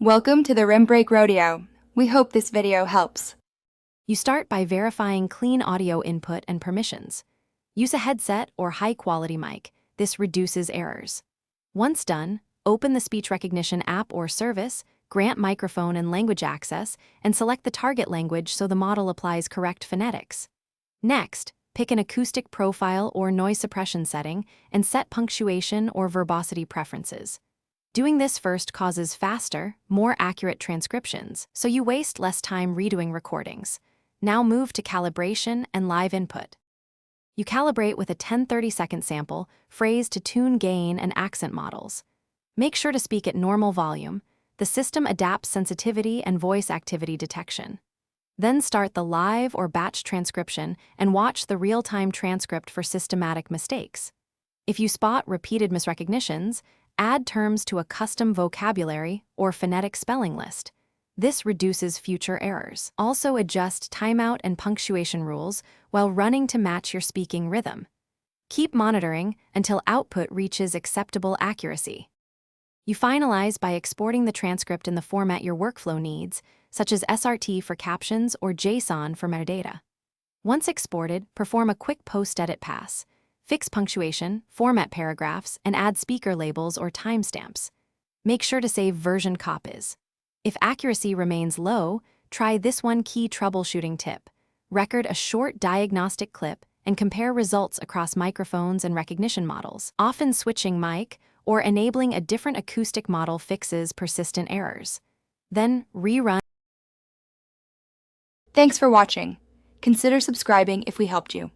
Welcome to the Rim Break Rodeo. We hope this video helps. You start by verifying clean audio input and permissions. Use a headset or high-quality mic. This reduces errors. Once done, open the speech recognition app or service, grant microphone and language access, and select the target language so the model applies correct phonetics. Next, pick an acoustic profile or noise suppression setting and set punctuation or verbosity preferences. Doing this first causes faster, more accurate transcriptions, so you waste less time redoing recordings. Now move to calibration and live input. You calibrate with a 10-30-second sample, phrase to tune gain and accent models. Make sure to speak at normal volume. The system adapts sensitivity and voice activity detection. Then start the live or batch transcription and watch the real-time transcript for systematic mistakes. If you spot repeated misrecognitions, add terms to a custom vocabulary or phonetic spelling list. This reduces future errors. Also adjust timeout and punctuation rules while running to match your speaking rhythm. Keep monitoring until output reaches acceptable accuracy. You finalize by exporting the transcript in the format your workflow needs, such as SRT for captions or JSON for metadata. Once exported, perform a quick post-edit pass. Fix punctuation, format paragraphs, and add speaker labels or timestamps. Make sure to save version copies. If accuracy remains low, try this one key troubleshooting tip. Record a short diagnostic clip and compare results across microphones and recognition models. Often switching mic or enabling a different acoustic model fixes persistent errors. Then rerun. Thanks for watching. Consider subscribing if we helped you.